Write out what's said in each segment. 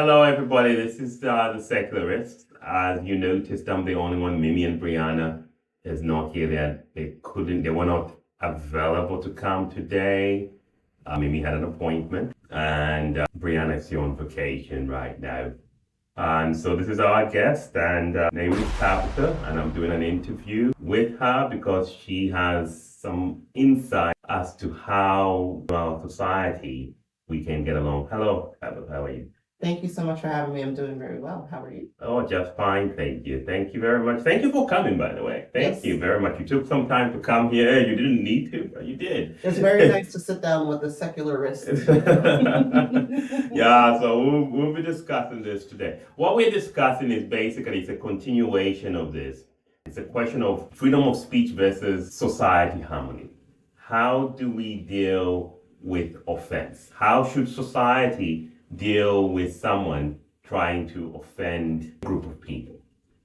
Hello, everybody. This is the Secularist. As you noticed, I'm the only one. Mimi and Brianna is not here. They were not available to come today. Mimi had an appointment, and Brianna is here on vacation right now. And so this is our guest, and name is Tabetha, and I'm doing an interview with her because she has some insight as to how our society we can get along. Hello, Tabitha, how are you? Thank you so much for having me. I'm doing very well. How are you? Oh, just fine, thank you. Thank you very much. Thank you for coming, by the way. Thank Yes. you very much. You took some time to come here. You didn't need to, but you did. It's very nice to sit down with a secularist. Yeah, so we'll be discussing this today. What we're discussing is basically it's a continuation of this. It's a question of freedom of speech versus society harmony. How do we deal with offense? How should society deal with someone trying to offend a group of people?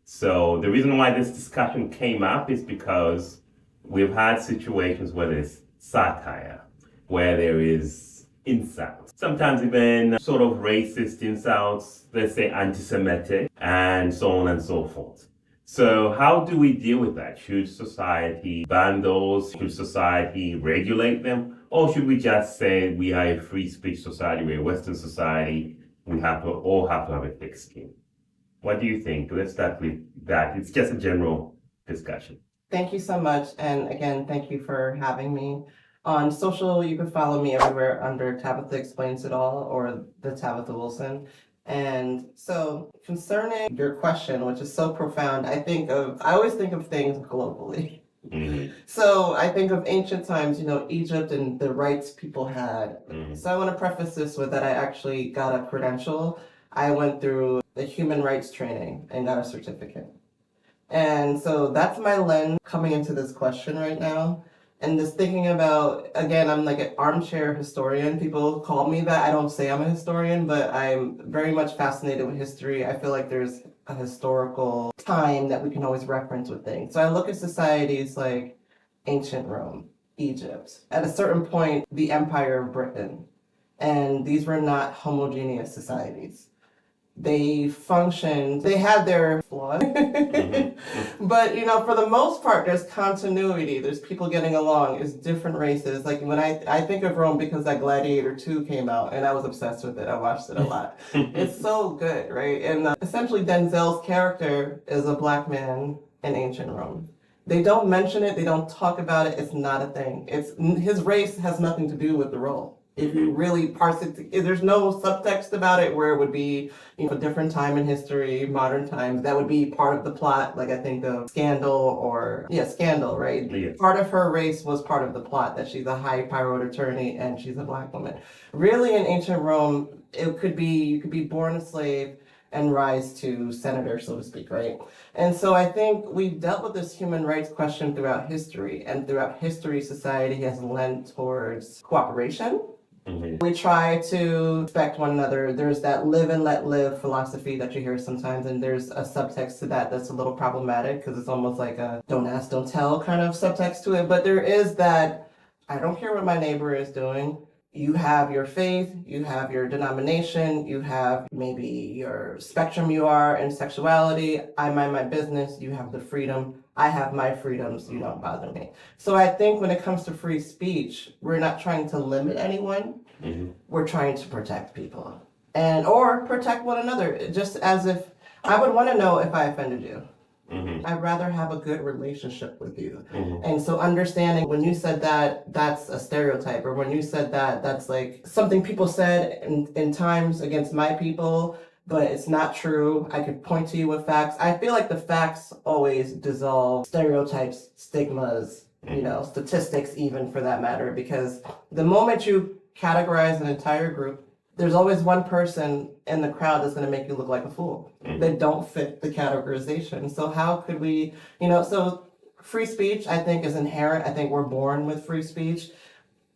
So the reason why this discussion came up is because we've had situations where there's satire, where there is insults, sometimes even sort of racist insults, let's say anti-Semitic, and so on and so forth. So how do we deal with that? Should society ban those? Should society regulate them? Or should we just say we are a free speech society, we're a Western society, we all have to have a thick skin? What do you think? Let's start with that. It's just a general discussion. Thank you so much. And again, thank you for having me. On social, you can follow me everywhere under Tabetha Explains It All or the Tabetha Wilson. And so concerning your question, which is so profound, I always think of things globally. Mm-hmm. So I think of ancient times, Egypt and the rights people had. Mm-hmm. So I want to preface this with that I actually got a credential. I went through the human rights training and got a certificate. And so that's my lens coming into this question right now. And just thinking about, again, I'm like an armchair historian. People call me that. I don't say I'm a historian, but I'm very much fascinated with history. I feel like there's a historical time that we can always reference with things. So I look at societies like ancient Rome, Egypt. At a certain point, the Empire of Britain. And these were not homogeneous societies. They functioned, they had their flaws. But for the most part, there's continuity. There's people getting along. It's different races. Like when I think of Rome because that Gladiator 2 came out and I was obsessed with it. I watched it a lot. It's so good, right? And essentially Denzel's character is a black man in ancient Rome. They don't mention it. They don't talk about it. It's not a thing. His race has nothing to do with the role. If you really parse it, there's no subtext about it where it would be, a different time in history, modern times, that would be part of the plot. Like I think of Scandal, right? Yes. Part of her race was part of the plot, that she's a high-powered attorney and she's a black woman. Really, in ancient Rome, you could be born a slave and rise to senator, so to speak, right? And so I think we've dealt with this human rights question throughout history, and throughout history, society has lent towards cooperation. Mm-hmm. We try to respect one another. There's that live and let live philosophy that you hear sometimes, and there's a subtext to that that's a little problematic because it's almost like a don't ask, don't tell kind of subtext to it. But there is that, I don't care what my neighbor is doing. You have your faith, you have your denomination, you have maybe your spectrum you are in sexuality. I mind my business, you have the freedom. I have my freedoms, you don't bother me. So I think when it comes to free speech, we're not trying to limit anyone. Mm-hmm. We're trying to protect people or protect one another. Just as if I would want to know if I offended you. Mm-hmm. I'd rather have a good relationship with you. Mm-hmm. And so understanding when you said that, that's a stereotype, or when you said that, that's like something people said in times against my people, but it's not true. I could point to you with facts. I feel like the facts always dissolve stereotypes, stigmas, statistics even for that matter, because the moment you categorize an entire group, there's always one person in the crowd that's going to make you look like a fool. They don't fit the categorization. So how could we, so free speech, I think, is inherent. I think we're born with free speech.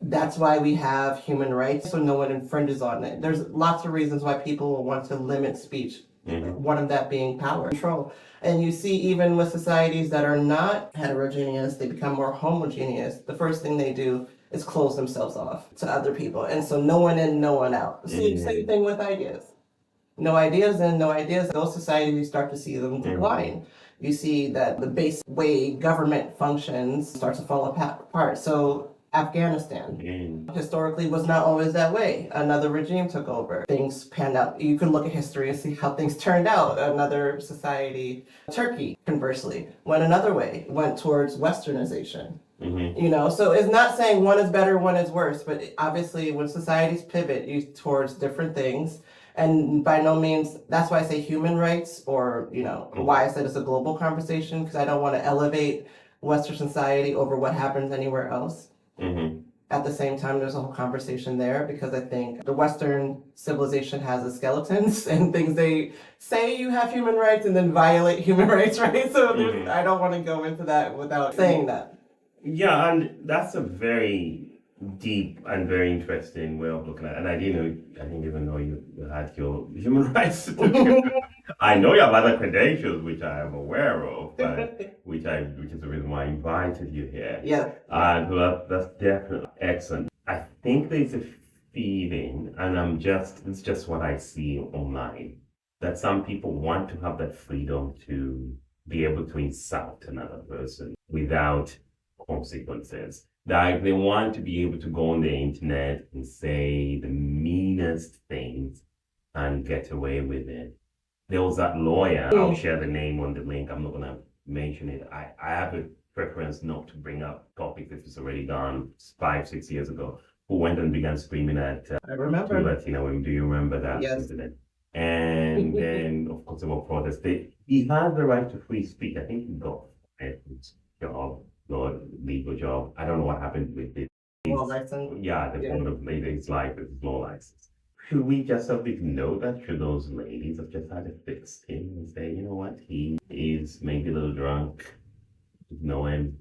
That's why we have human rights, so no one infringes on it. There's lots of reasons why people will want to limit speech. One of that being power control. And you see even with societies that are not heterogeneous, they become more homogeneous. The first thing they do is close themselves off to other people. And so no one in, no one out. Same thing with ideas. No ideas in, no ideas. Those societies, you start to see them decline. You see that the base way government functions starts to fall apart. So Afghanistan historically was not always that way. Another regime took over. Things panned out. You can look at history and see how things turned out. Another society, Turkey, conversely, went another way, went towards westernization. So it's not saying one is better, one is worse, but obviously when societies pivot you towards different things, and by no means, that's why I say human rights, or why I said it's a global conversation, because I don't want to elevate Western society over what happens anywhere else. At the same time, there's a whole conversation there, because I think the Western civilization has its skeletons and things they say you have human rights and then violate human rights, right? So I don't want to go into that without saying that. Yeah, and that's a very deep and very interesting way of looking at it. And I didn't even know you had your human rights certificate. I know you have other credentials, which I am aware of, but which is the reason why I invited you here. Yeah. And that's definitely excellent. I think there's a feeling, and it's just what I see online, that some people want to have that freedom to be able to insult another person without consequences. Like they want to be able to go on the internet and say the meanest things and get away with it. There was that lawyer, I'll share the name on the link, I'm not going to mention it. I have a preference not to bring up topics if it's already gone 5-6 years ago, who went and began screaming at I remember. two Latino women. Do you remember that incident? And then, of course, there were protests. He has the right to free speech. I think he got a job, or legal job. I don't know what happened with it. Law license? Yeah, the point of his life is law license. Should we just have ignored that? Should those ladies have just had to fix him and say, you know what, he is maybe a little drunk, ignore him?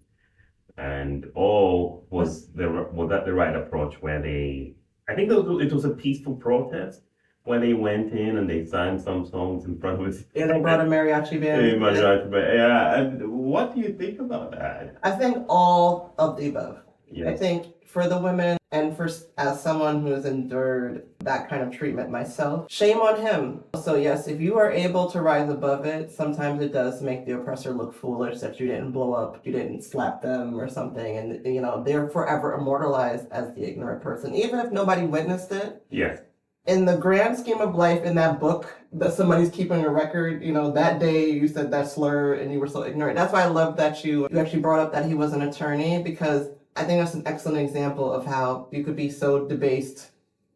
And was that the right approach where I think it was a peaceful protest where they went in and they sang some songs in front of us. Yeah, they brought a mariachi band. Yeah, and what do you think about that? I think all of the above. Yes. I think for the women, and as someone who has endured that kind of treatment myself, shame on him. So yes, if you are able to rise above it, sometimes it does make the oppressor look foolish that you didn't blow up, you didn't slap them or something, and they're forever immortalized as the ignorant person, even if nobody witnessed it. Yes. In the grand scheme of life, in that book that somebody's keeping a record, that day you said that slur and you were so ignorant. That's why I love that you actually brought up that he was an attorney, because I think that's an excellent example of how you could be so debased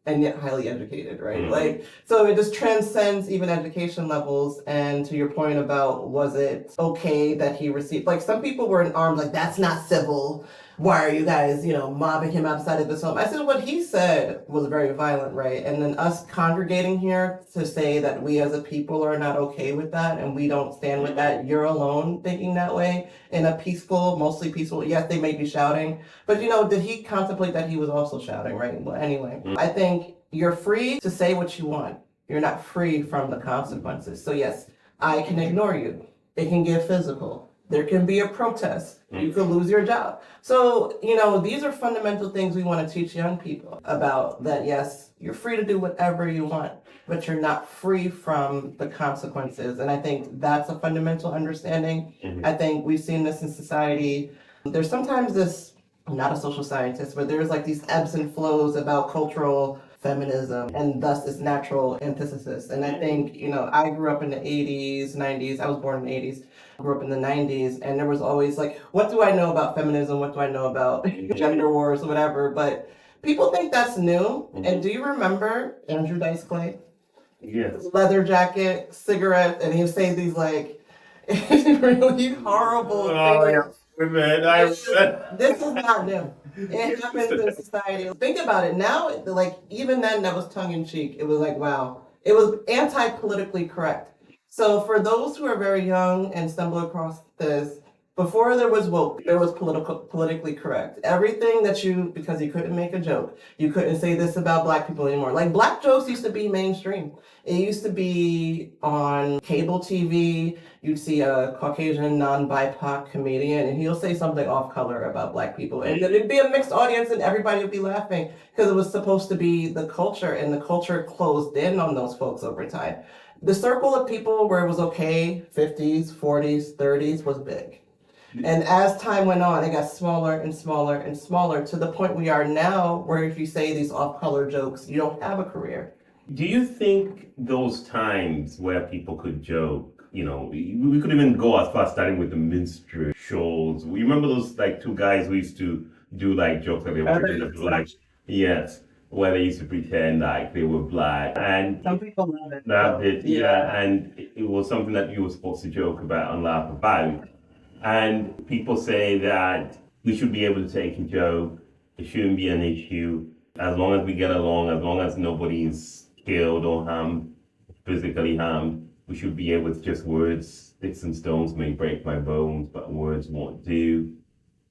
and yet highly educated, right? So it just transcends even education levels. And to your point about, was it okay that he received, some people were in arms, that's not civil. Why are you guys, mobbing him outside of his home? I said what he said was very violent, right? And then us congregating here to say that we as a people are not okay with that and we don't stand with that. You're alone thinking that way in a peaceful, mostly peaceful. Yes, they may be shouting, but did he contemplate that he was also shouting, right? Well, anyway, I think you're free to say what you want. You're not free from the consequences. So yes, I can ignore you. It can get physical. There can be a protest. You could lose your job. So, these are fundamental things we want to teach young people about, that yes, you're free to do whatever you want, but you're not free from the consequences. And I think that's a fundamental understanding. I think we've seen this in society. There's sometimes this, I'm not a social scientist, but there's these ebbs and flows about cultural feminism and thus its natural antithesis. And I think, I grew up in the 80s, 90s. I was born in the 80s. Grew up in the 90s, and there was always what do I know about feminism? What do I know about gender wars or whatever? But people think that's new. And do you remember Andrew Dice Clay? Yes. Leather jacket, cigarette, and he would say these really horrible things. This is not new. It happens in society. Think about it now. Even then, that was tongue in cheek. It was wow. It was anti-politically correct. So for those who are very young and stumble across this, Before there was woke, there was politically correct. Everything that because you couldn't make a joke, you couldn't say this about black people anymore. Like black jokes used to be mainstream. It used to be on cable TV. You'd see a Caucasian non-BIPOC comedian, and he'll say something off color about black people, and it'd be a mixed audience, and everybody would be laughing because it was supposed to be the culture, and the culture closed in on those folks over time. The circle of people where it was okay, 50s, 40s, 30s, was big. And as time went on, it got smaller and smaller and smaller to the point we are now, where if you say these off-color jokes, you don't have a career. Do you think those times where people could joke, we could even go as far as starting with the minstrel shows. We remember those like two guys who used to do like jokes that they were pretending black. Yes, where they used to pretend like they were black, and some people love it. Loved it, yeah, and it was something that you were supposed to joke about and laugh about. And people say that we should be able to take a joke. It shouldn't be an issue. As long as we get along, as long as nobody's killed or harmed, physically harmed, we should be able to just words, sticks and stones may break my bones, but words won't do.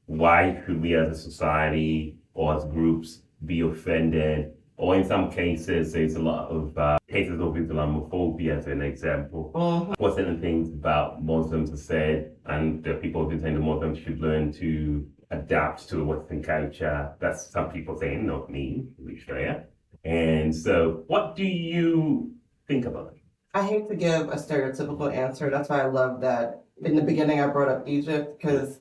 Why should we as a society or as groups be offended? Or in some cases, there's a lot of cases of Islamophobia, as an example. What certain things about Muslims are said, and the people who think the Muslims should learn to adapt to Western culture. That's some people saying, not me, to be fair. And so, what do you think about it? I hate to give a stereotypical answer. That's why I love that in the beginning I brought up Egypt, because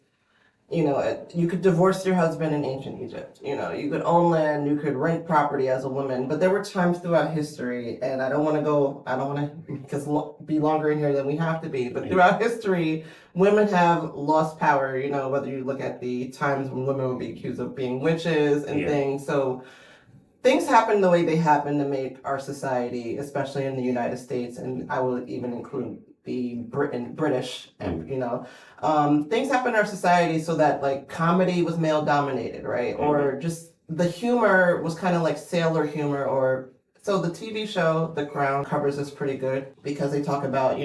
you could divorce your husband in ancient Egypt. You could own land, you could rent property as a woman. But there were times throughout history, and I don't want to be longer in here than we have to be. But throughout history, women have lost power. Whether you look at the times when women would be accused of being witches and things. So things happen the way they happen to make our society, especially in the United States, and I will even include the British, and things happen in our society so that like comedy was male dominated, right? Or just the humor was kind of like sailor humor, or so the TV show The Crown covers this pretty good because they talk about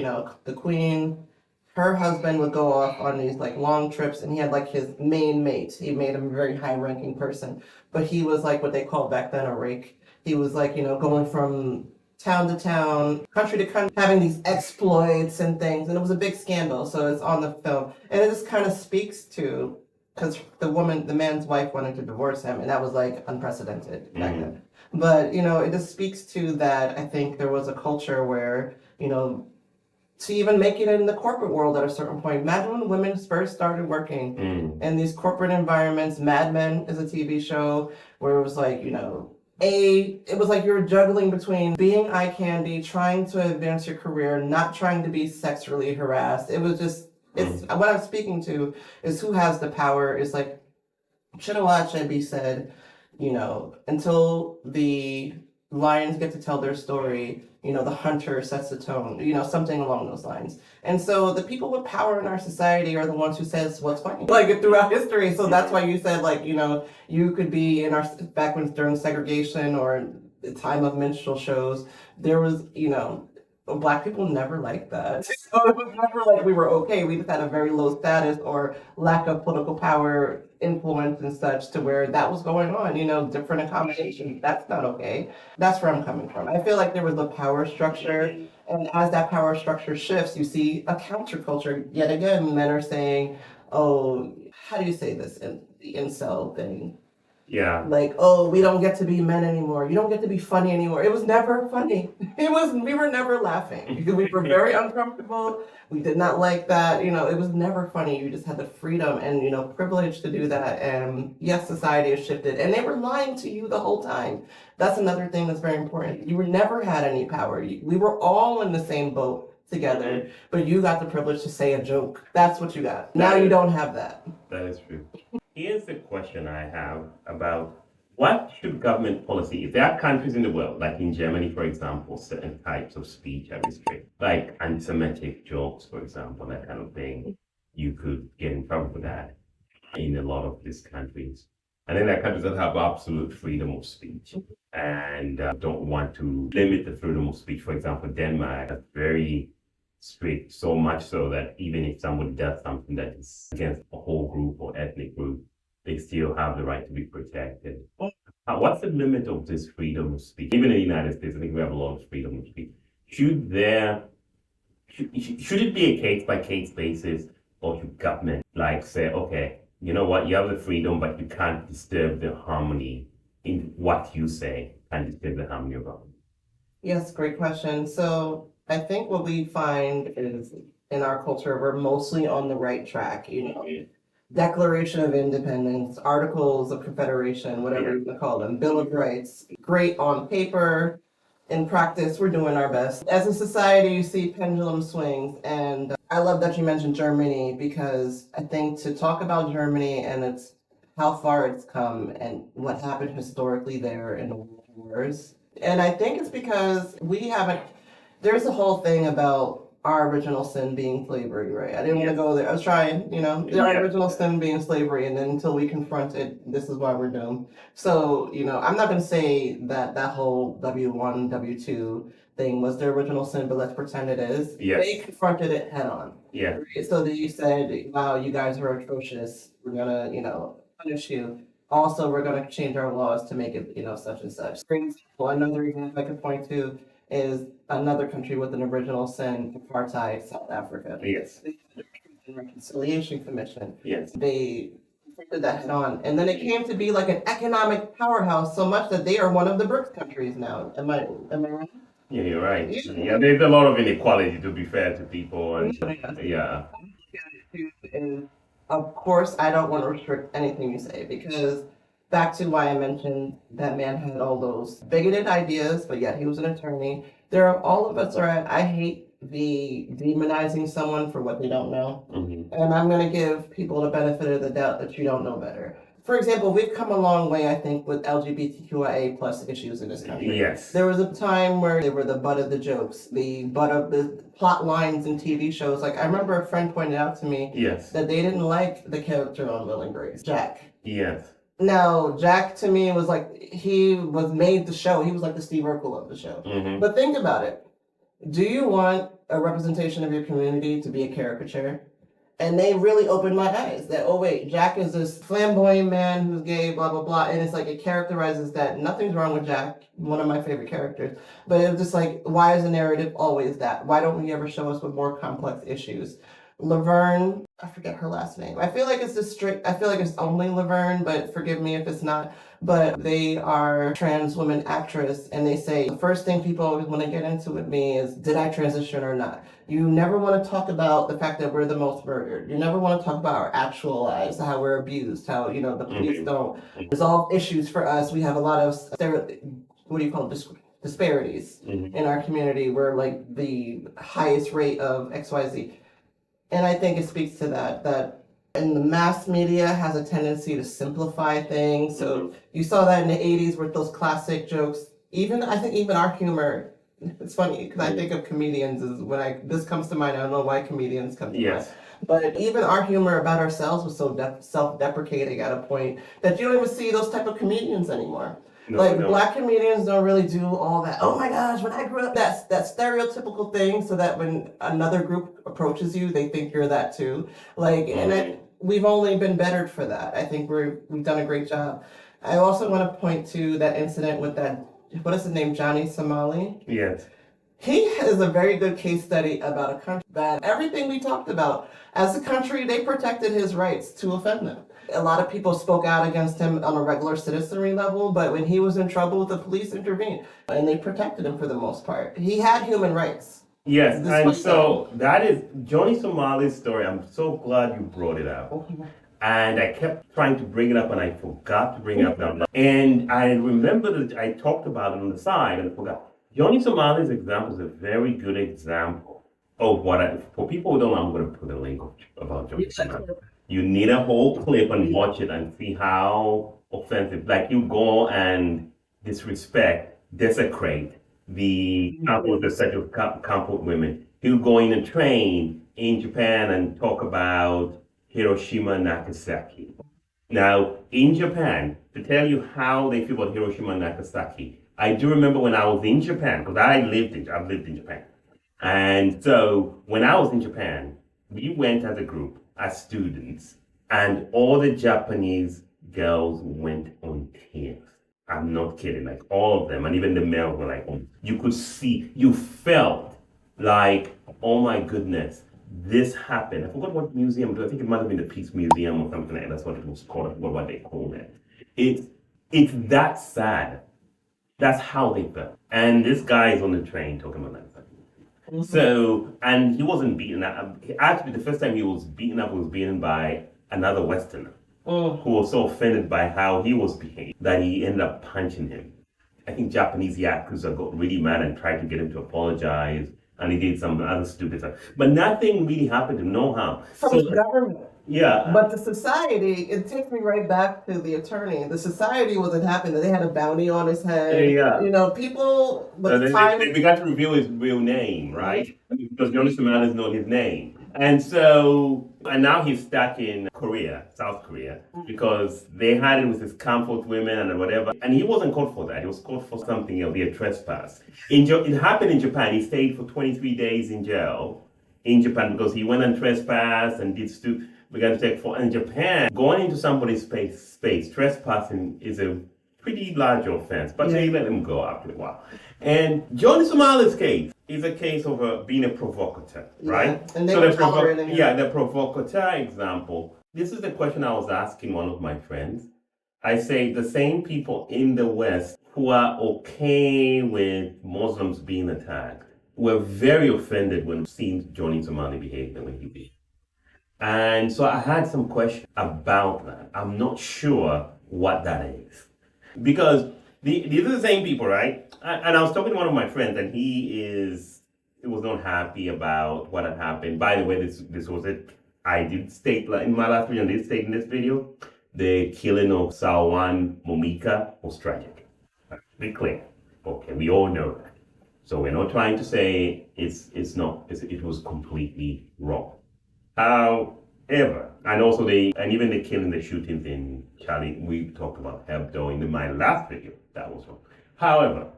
the Queen. Her husband would go off on these like long trips, and he had like his main mate. He made him a very high ranking person, but he was like what they called back then a rake. He was like going from town to town, country to country, having these exploits and things, and it was a big scandal. So it's on the film, and it just kind of speaks to, because the man's wife wanted to divorce him, and that was like unprecedented back then. But it just speaks to that. I think there was a culture where to even make it in the corporate world at a certain point. Imagine when women first started working in these corporate environments. Mad Men is a TV show where it was like it was like you were juggling between being eye candy, trying to advance your career, not trying to be sexually harassed. It was just, what I'm speaking to is who has the power. It's like Chinua Achebe said, until the lions get to tell their story, the hunter sets the tone, something along those lines. And so the people with power in our society are the ones who says what's funny, like throughout history. So that's why you said like, you could be back when during segregation or the time of minstrel shows, there was, Black people never liked that. So it was never like we were okay. We just had a very low status or lack of political power, influence and such, to where that was going on, different accommodations. That's not okay. That's where I'm coming from. I feel like there was a power structure, and as that power structure shifts, you see a counterculture. Yet again, men are saying, oh, how do you say this? The incel thing. Yeah. Like, oh, we don't get to be men anymore. You don't get to be funny anymore. It was never funny. We were never laughing because we were very uncomfortable. We did not like that. It was never funny. You just had the freedom and, privilege to do that. And yes, society has shifted, and they were lying to you the whole time. That's another thing that's very important. You were never had any power. We were all in the same boat together, but you got the privilege to say a joke. That's what you got. Now you don't have that. That is true. Here's the question I have about what should government policy, if there are countries in the world, like in Germany, for example, certain types of speech are restricted, like anti-Semitic jokes, for example, that kind of thing, you could get in trouble for that in a lot of these countries. And then there are countries that have absolute freedom of speech and don't want to limit the freedom of speech. For example, Denmark has very strict, so much so that even if somebody does something that is against a whole group or ethnic group, they still have the right to be protected. What's the limit of this freedom of speech? Even in the United States, I think we have a lot of freedom of speech. Should it be a case by case basis, or should government like say, okay, you know what, you have the freedom, but you can't disturb the harmony in what you say, and disturb the harmony of others? Yes, great question. So I think what we find is in our culture, we're mostly on the right track, Declaration of Independence, Articles of Confederation, whatever you want to call them, Bill of Rights, great on paper. In practice, we're doing our best. As a society, you see pendulum swings, and I love that you mentioned Germany because I think to talk about Germany and its how far it's come and what happened historically there in the world wars, and I think it's because we haven't. There's a whole thing about our original sin being slavery, right? I didn't want to go there. I was trying, our original sin being slavery, and then until we confront it, this is why we're doomed. So, I'm not going to say that that whole W1, W2 thing was their original sin, but let's pretend it is. Yes. They confronted it head on. Yeah. Right? So that you said, wow, you guys are atrocious. We're going to, punish you. Also, we're going to change our laws to make it, such and such. For example, another example I could point to is another country with an original sin, apartheid, South Africa. Yes. They had the Truth and Reconciliation Commission. Yes. They confronted that head on. And then it came to be like an economic powerhouse so much that they are one of the BRICS countries now. Am I right? Yeah, you're right. Yeah. Yeah, there's a lot of inequality, to be fair to people, and yeah. And of course, I don't want to restrict anything you say because back to why I mentioned that man had all those bigoted ideas, but yet he was an attorney. All of us are I hate the demonizing someone for what they don't know. Mhm. And I'm going to give people the benefit of the doubt that you don't know better. For example, we've come a long way, I think, with LGBTQIA plus issues in this country. Yes. There was a time where they were the butt of the jokes, the butt of the plot lines in TV shows. Like I remember a friend pointed out to me Yes. that they didn't like the character on Will and Grace, Jack. Yes. Now, Jack to me was like, he was made the show. He was like the Steve Urkel of the show. Mhm. But think about it. Do you want a representation of your community to be a caricature? And they really opened my eyes that, oh wait, Jack is this flamboyant man who's gay, blah, blah, blah. And it's like, it characterizes that nothing's wrong with Jack, one of my favorite characters. But it was just like, why is the narrative always that? Why don't we ever show us with more complex issues? Laverne, I forget her last name. I feel like it's I feel like it's only Laverne, but forgive me if it's not. But they are trans woman actress, and they say the first thing people always want to get into with me is, did I transition or not? You never want to talk about the fact that we're the most murdered. You never want to talk about our actual lives, how we're abused, how, the police don't resolve issues for us. We have a lot of, disparities in our community. We're like the highest rate of XYZ. And I think it speaks to that and the mass media has a tendency to simplify things. So you saw that in the 80s with those classic jokes. I think even our humor, it's funny because I think of comedians as this comes to mind. I don't know why comedians come to mind. But even our humor about ourselves was so self-deprecating at a point that you don't even see those type of comedians anymore. Black comedians don't really do all that. Oh my gosh, when I grew up, that stereotypical thing, so that when another group approaches you, they think you're that too. We've only been bettered for that. I think we've done a great job. I also want to point to that incident with that, what is his name, Johnny Somali? Yes. He is a very good case study about a country that everything we talked about, as a country, they protected his rights to offend them. A lot of people spoke out against him on a regular citizenry level, but when he was in trouble, the police intervened and they protected him for the most part. He had human rights. Yes, and so that is Johnny Somali's story. I'm so glad you brought it up. And I kept trying to bring it up and I forgot to bring it up now. And I remember that I talked about it on the side and I forgot. Johnny Somali's example is a very good example of for people who don't know, I'm going to put a link about Johnny Somali. You need a whole clip and watch it and see how offensive. Like you go and disrespect, desecrate the sexual camp of women. He'll go in a train in Japan and talk about Hiroshima and Nagasaki. Now, in Japan, to tell you how they feel about Hiroshima and Nagasaki, I do remember when I was in Japan, because I've lived in Japan. And so when I was in Japan, we went as a group, as students, and all the Japanese girls went on tears. I'm not kidding, like all of them, and even the males were like, oh, you could see, you felt like, oh my goodness, this happened. I forgot what museum, I think it might have been the Peace Museum or something like that. That's what it was called. I forgot what they called it. It's, it's that sad. That's how they felt. And this guy is on the train talking about that. So, and he wasn't beaten up. Actually, the first time he was beaten up was beaten by another Westerner who was so offended by how he was behaved that he ended up punching him. I think Japanese yakuza got really mad and tried to get him to apologize, and he did some other stupid stuff. But nothing really happened to him, no harm. From the government. Yeah. But the society, it takes me right back to the attorney. The society wasn't happy that they had a bounty on his head. Yeah. You know, people So with time. they began to reveal his real name, right? Because Jonas Suman is not his name. And so, and now he's stuck in Korea, South Korea, because they had him with his comfort women and whatever. And he wasn't caught for that. He was caught for something else, a trespass. It happened in Japan. He stayed for 23 days in jail in Japan because he went on trespass and began to take for. In Japan, going into somebody's space, trespassing is a pretty large offense, but they let him go after a while. And Johnny Somali's case is a case of being a provocateur, right? Yeah. And they were tolerating him. the provocateur example. This is the question I was asking one of my friends. I say the same people in the West who are okay with Muslims being attacked were very offended when seeing Johnny Somali behave the way he did. And so I had some questions about that. I'm not sure what that is. Because these are the same people, right? And I was talking to one of my friends, and he was not happy about what had happened. By the way, this was it. I did state in my last video, I did state in this video, the killing of Sawan Momika was tragic. Be clear. Okay, we all know that. So we're not trying to say it was completely wrong. However, and even the killing, the shootings in Charlie, we talked about Hebdo in my last video. That was wrong. However,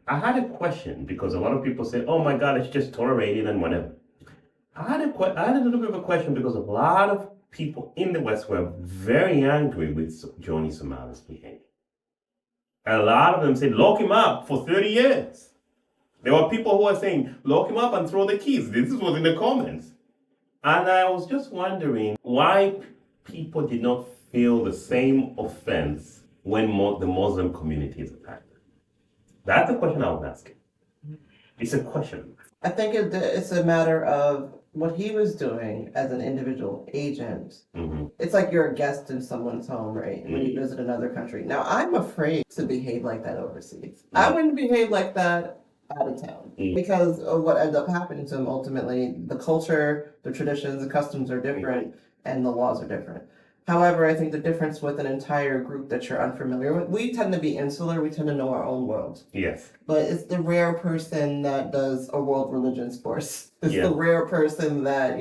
I had a question because a lot of people said, "Oh my God, it's just tolerated and whatever." I had a little bit of a question because a lot of people in the West were very angry with Johnny Somali's behavior. A lot of them said, "Lock him up for 30 years." There were people who were saying, "Lock him up and throw the keys." This was in the comments. And I was just wondering why people did not feel the same offense when the Muslim community is attacked. That's the question I was asking. It's a question. I think it's a matter of what he was doing as an individual agent. Mm-hmm. It's like you're a guest in someone's home, right? When you visit another country. Now, I'm afraid to behave like that overseas. I wouldn't behave like that out of town because of what ends up happening to him ultimately. The culture, the traditions, the customs are different, and the laws are different. However, I think the difference with an entire group that you're unfamiliar with, we tend to be insular, we tend to know our own world. Yes. But it's the rare person that does a world religions course. It's the rare person that,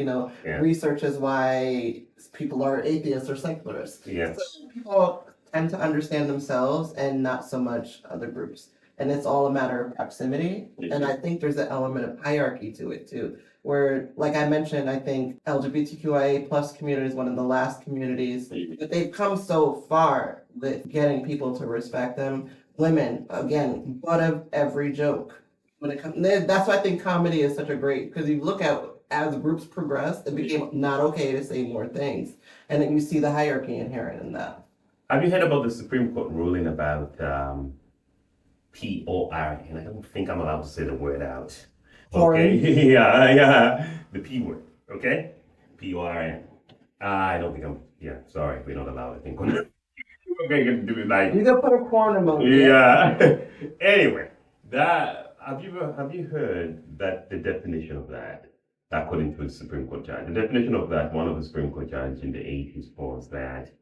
researches why people are atheists or secularists. Yes. So people tend to understand themselves and not so much other groups. And it's all a matter of proximity. And I think there's an element of hierarchy to it too. Where, like I mentioned, I think LGBTQIA plus community is one of the last communities, but they've come so far with getting people to respect them. Women, again, butt of every joke. When it comes, that's why I think comedy is such a great, because you look at as groups progressed, it became not okay to say more things, and then you see the hierarchy inherent in that. Have you heard about the Supreme Court ruling about POR? And I don't think I'm allowed to say the word out. Okay, yeah, the P word, okay? PORN. I don't think sorry, we're not allowed, I think. Okay, you can do it like. You can put a corn emoji. Yeah. Anyway, have you heard that the definition of that, according to the Supreme Court judge, the definition of that, one of the Supreme Court judges in the 80s was that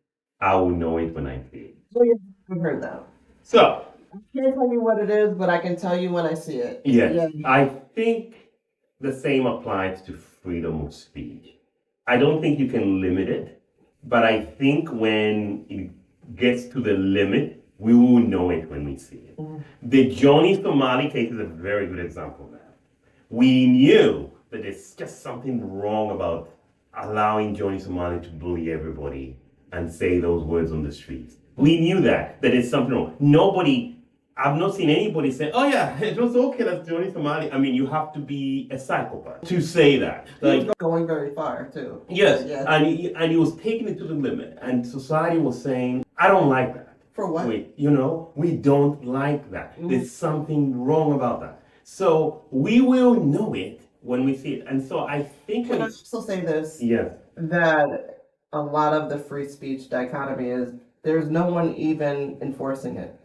I will know it when I see it. Oh, yeah, I've heard that. So, I can't tell you what it is, but I can tell you when I see it. Yes. Yeah. I think the same applies to freedom of speech. I don't think you can limit it, but I think when it gets to the limit, we will know it when we see it. The Johnny Somali case is a very good example of that. We knew that there's just something wrong about allowing Johnny Somali to bully everybody and say those words on the streets. We knew that there's something wrong. I've not seen anybody say, oh yeah, it was okay, that's Johnny Somali. I mean, you have to be a psychopath to say that. Like going very far too. Yes, and he was taking it to the limit. And society was saying, I don't like that. For what? We don't like that. There's something wrong about that. So we will know it when we see it. And so I think... Can I also say this? Yes. That a lot of the free speech dichotomy is there's no one even enforcing it.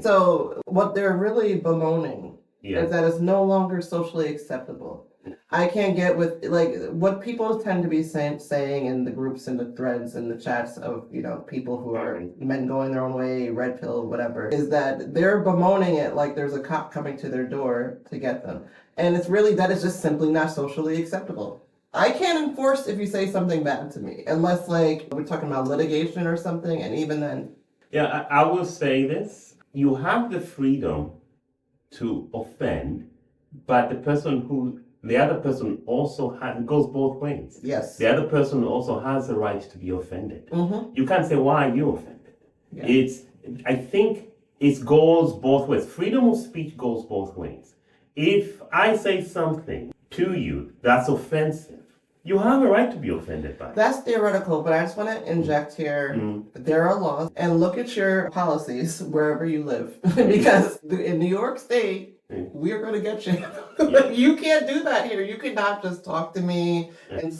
So what they're really bemoaning is that it's no longer socially acceptable. I can't get with, like, what people tend to be saying in the groups and the threads and the chats of, people who are men going their own way, red pill, whatever, is that they're bemoaning it like there's a cop coming to their door to get them. And it's really, that is just simply not socially acceptable. I can't enforce if you say something bad to me, unless, like, we're talking about litigation or something, and even then. Yeah, I will say this. You have the freedom to offend, but the other person also it goes both ways. Yes. The other person also has the right to be offended. Mm-hmm. You can't say, why are you offended? Yeah. I think it goes both ways. Freedom of speech goes both ways. If I say something to you that's offensive, you have a right to be offended by it. That's theoretical, but I just want to inject here. There are laws, and look at your policies wherever you live. Because in New York State, we are going to get you. You can't do that here. You cannot just talk to me. And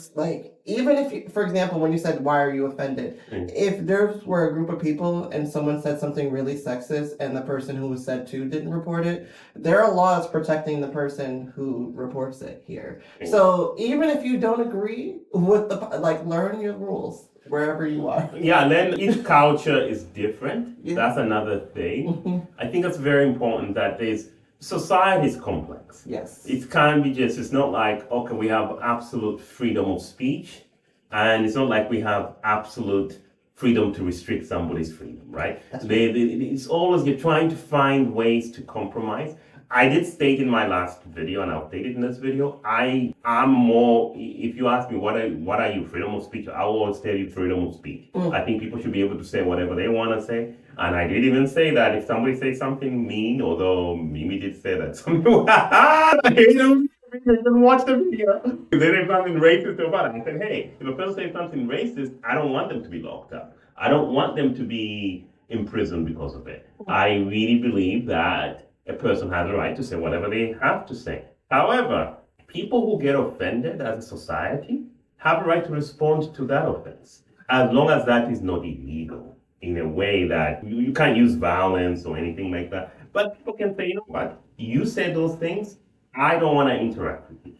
even if you, for example, when you said, why are you offended? If there were a group of people and someone said something really sexist and the person who was said to didn't report it, there are laws protecting the person who reports it here. So even if you don't agree with learn your rules wherever you are. Yeah, and then each culture is different. Yeah. That's another thing. I think it's very important that society is complex. Yes. It can't be it's not like, okay, we have absolute freedom of speech, and it's not like we have absolute freedom to restrict somebody's freedom, right? It's always you're trying to find ways to compromise. I did state in my last video, and I'll state it in this video, I'm more, if you ask me what are you, freedom of speech, I will always tell you freedom of speech. I think people should be able to say whatever they want to say. And I did even say that if somebody says something mean, although Mimi did say that, they didn't watch the video. They did something racist about it. I said, hey, if a person says something racist, I don't want them to be locked up. I don't want them to be imprisoned because of it. I really believe that a person has a right to say whatever they have to say. However, people who get offended as a society have a right to respond to that offense, as long as that is not illegal in a way that you can't use violence or anything like that. But people can say, you know what, you said those things, I don't want to interact with you.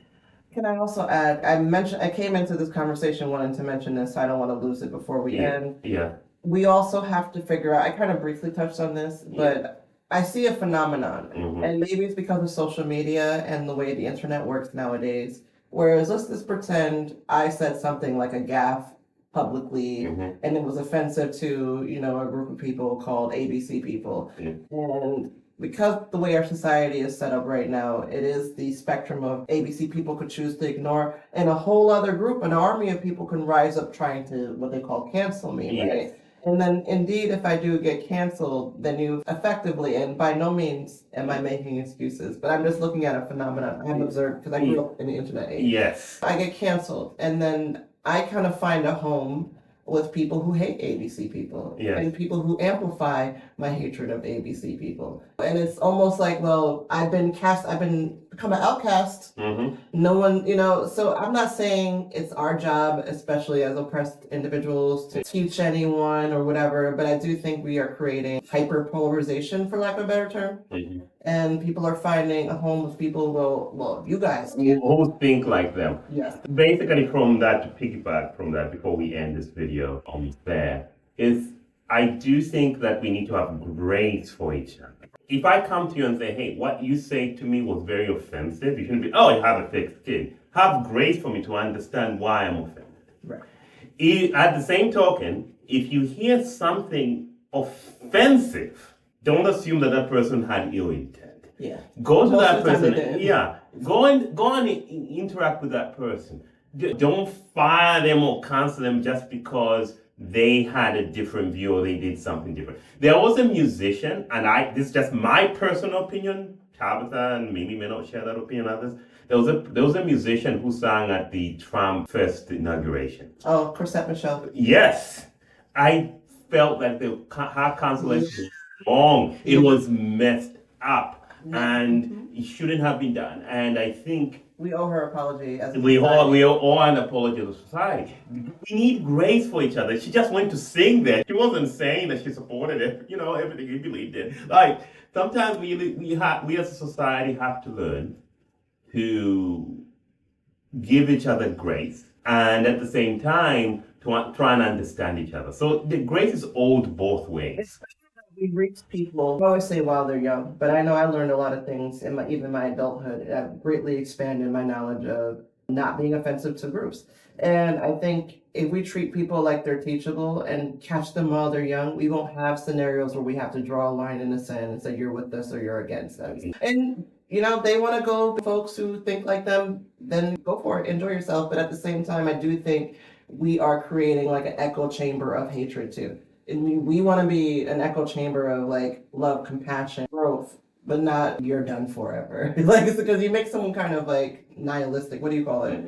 Can I also add, I came into this conversation wanting to mention this, so I don't want to lose it before we end. Yeah. We also have to figure out, I kind of briefly touched on this, but I see a phenomenon, and maybe it's because of social media and the way the internet works nowadays, whereas let's just pretend I said something like a gaffe publicly, and it was offensive to, a group of people called ABC people. And because the way our society is set up right now, it is the spectrum of ABC people could choose to ignore, and a whole other group, an army of people can rise up trying to, what they call cancel me, right? And then indeed, if I do get canceled, then you effectively, and by no means am I making excuses, but I'm just looking at a phenomenon I have observed because I grew up in the internet age. Yes. I get canceled, and then I kind of find a home with people who hate ABC people and people who amplify my hatred of ABC people. And it's almost like, well, I've become an outcast. No one, so I'm not saying it's our job, especially as oppressed individuals, to teach anyone or whatever, but I do think we are creating hyperpolarization, for lack of a better term. And people are finding a home with people well, you guys who think like them. Yes. Basically, from that, to piggyback from that, before we end this video on there, is I do think that we need to have grace for each other. If I come to you and say, hey, what you say to me was very offensive, you shouldn't be, oh, you have a thick skin. Have grace for me to understand why I'm offended. Right. At the same token, if you hear something offensive, don't assume that person had ill intent. Yeah. Go to that person. Go and interact with that person. Don't fire them or cancel them just because they had a different view or they did something different. There was a musician, and this is just my personal opinion. Tabetha and Mimi may not share that opinion. Others. There was a musician who sang at the Trump first inauguration. Oh, Chrisette Michelle. Yes, I felt that her cancellation was wrong. It was messed up, and it shouldn't have been done. And I think we owe her apology as a we society. owe an apology to society. We need grace for each other. She just went to sing there. She wasn't saying that she supported it. You know, everything he believed in. Like sometimes we as a society have to learn to give each other grace, and at the same time to try and understand each other. So the grace is owed both ways. We reach people, I always say while they're young, but I know I learned a lot of things in even my adulthood. I've greatly expanded my knowledge of not being offensive to groups. And I think if we treat people like they're teachable and catch them while they're young, we won't have scenarios where we have to draw a line in the sand and say you're with us or you're against us. And you know, they want to go to folks who think like them, then go for it, enjoy yourself. But at the same time, I do think we are creating like an echo chamber of hatred too. And we want to be an echo chamber of like love, compassion, growth, but not you're done forever. Like it's because you make someone kind of like nihilistic. What do you call it?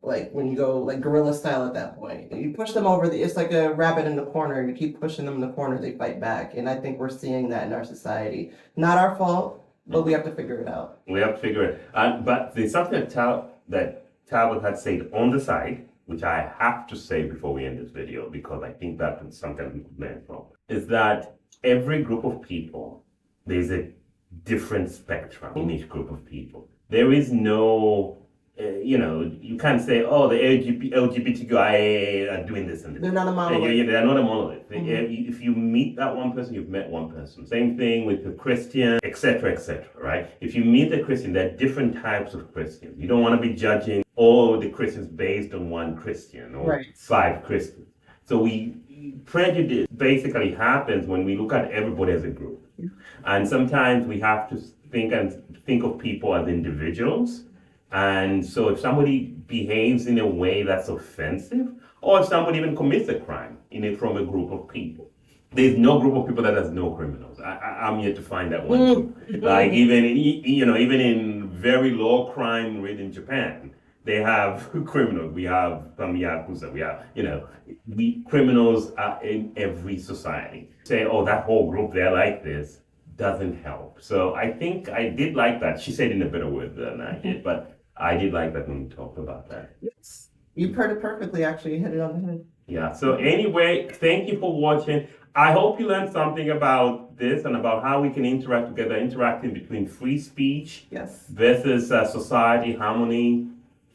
Like when you go like guerrilla style at that point, you push them over. It's like a rabbit in the corner. You keep pushing them in the corner, they fight back. And I think we're seeing that in our society. Not our fault, but we have to figure it out. We have to figure it out. But there's something that Talbot had said on the side, which I have to say before we end this video, because I think that's something we could learn from, is that every group of people, there's a different spectrum in each group of people. There is no, you can't say, oh, the LGBTQIA are doing this and this. They're not a monolith. They're not a monolith. If you meet that one person, you've met one person. Same thing with the Christian, etc., right? If you meet the Christian, there are different types of Christians. You don't want to be judging all the Christians based on one Christian or 5 Christians. So prejudice basically happens when we look at everybody as a group. And sometimes we have to think of people as individuals. And so if somebody behaves in a way that's offensive, or if somebody even commits a crime from a group of people, there's no group of people that has no criminals. I'm yet to find that one group. Like even in very low crime rate in Japan, they have criminals. We have some yakuza. We have criminals are in every society. Say, oh, that whole group they're like this doesn't help. So I think I did like that. She said in a better word than I did, but I did like that when we talked about that. Yes. You heard it perfectly, actually. You hit it on the head. Yeah. So anyway, thank you for watching. I hope you learned something about this and about how we can interact together, interacting between free speech versus society harmony.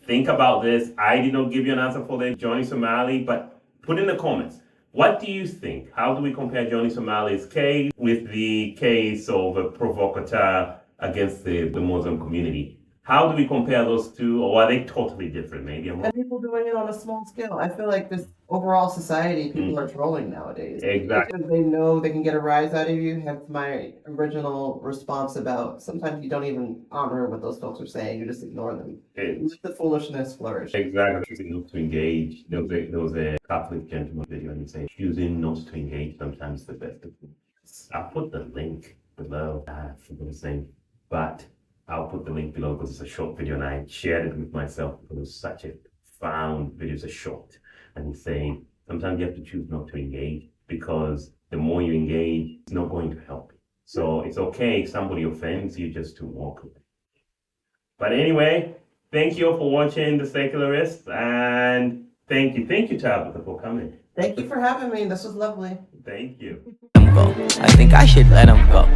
Think about this. I did not give you an answer for this, Johnny Somali, but put in the comments. What do you think? How do we compare Johnny Somali's case with the case of a provocateur against the Muslim community? How do we compare those two, or are they totally different? Maybe I'm wrong. And people doing it on a small scale. I feel like this overall society, people are trolling nowadays. Exactly. Because they know they can get a rise out of you. Hence my original response about sometimes you don't even honor what those folks are saying. You just ignore them. Let the foolishness flourish. Exactly. Choosing not to engage. There was a Catholic gentleman video and he said, choosing not to engage sometimes is the best of things. I'll put the link below. I forgot his name. But I'll put the link below because it's a short video and I shared it with myself because it was such a profound video. It's a short. And he's saying sometimes you have to choose not to engage because the more you engage, it's not going to help you. So it's okay if somebody offends you just to walk away. But anyway, thank you for watching The Secularist, and thank you Tabetha for coming. Thank you for having me. This was lovely. Thank you. I think I should let him go.